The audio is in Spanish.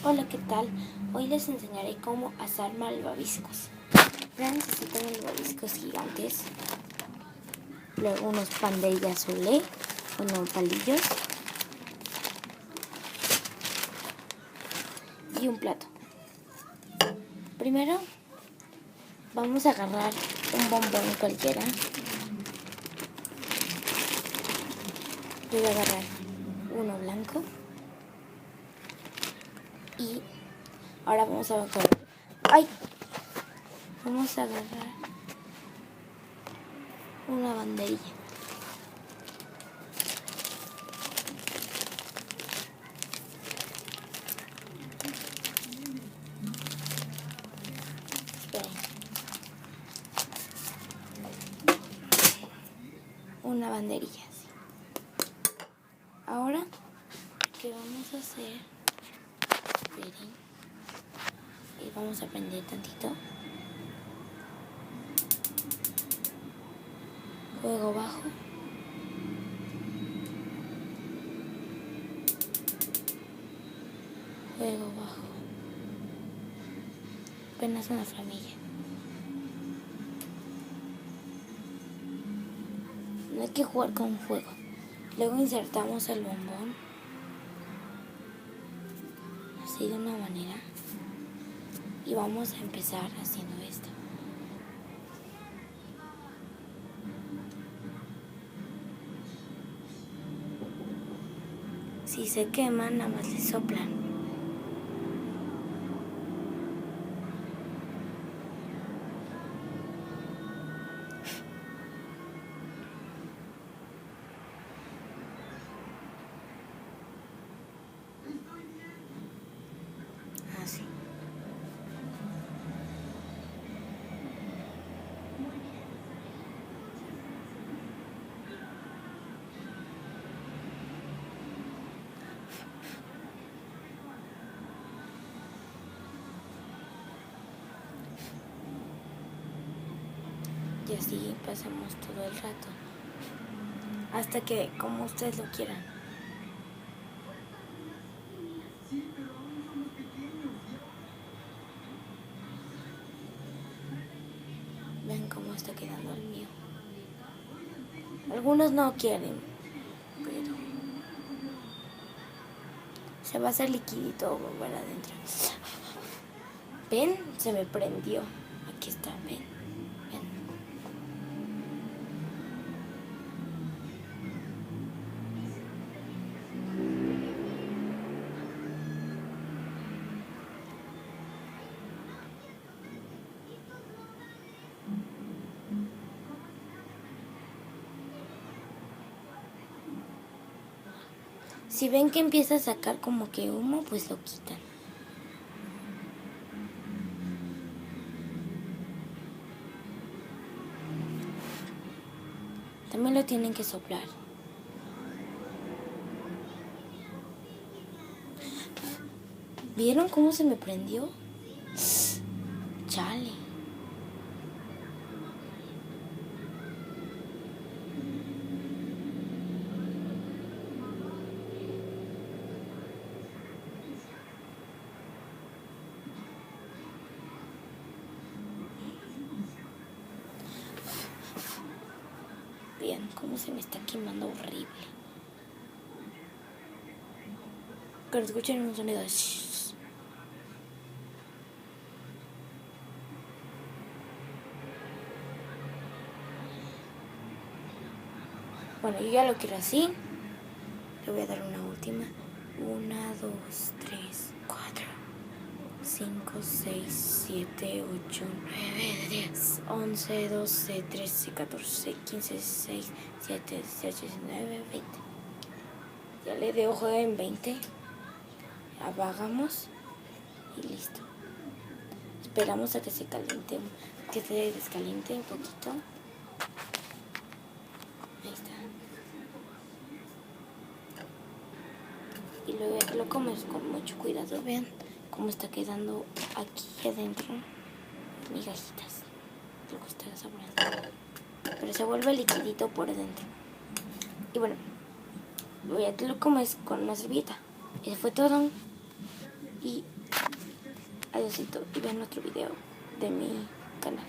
Hola, ¿qué tal? Hoy les enseñaré cómo asar malvaviscos. Primero necesitan malvaviscos gigantes, luego unos pan de azules, palillos y un plato. Primero vamos a agarrar un bombón cualquiera. Voy a agarrar uno blanco y ahora vamos a agarrar. Vamos a agarrar una banderilla. Esperen. Una banderilla, así. Ahora, ¿qué vamos a hacer? Esperen. Y vamos a prender tantito. Fuego bajo. Fuego bajo. Apenas una flamilla. No hay que jugar con fuego. Luego insertamos el bombón. Así de una manera. Y vamos a empezar haciendo esto. Si se queman, nada más le soplan. Así. Y así pasamos todo el rato. Hasta que, como ustedes lo quieran. Ven cómo está quedando el mío. Algunos no quieren, pero se va a hacer liquidito para adentro. ¿Ven? Se me prendió. Aquí está, ven. Si ven que empieza a sacar como que humo, pues lo quitan. También lo tienen que soplar. ¿Vieron cómo se me prendió? Chale. Vean cómo se me está quemando horrible. Pero escuchen un sonido de shhh. Bueno, yo ya lo quiero así. Le voy a dar una última. 1, 2, 3, 4, 5, 6, 7, 8, 9, 10, 11, 12, 13, 14, 15, 16, 17, 18, 19, 20. Ya le dejo en 20. Apagamos y listo. Esperamos a que se caliente, que se descaliente un poquito. Ahí está. Y luego lo comes con mucho cuidado. Vean cómo está quedando aquí adentro migajitas. Lo que está saboreando. Pero se vuelve liquidito por dentro. Y bueno, ya te lo comes con una servilleta. Eso fue todo. Y Adiósito y vean otro video de mi canal.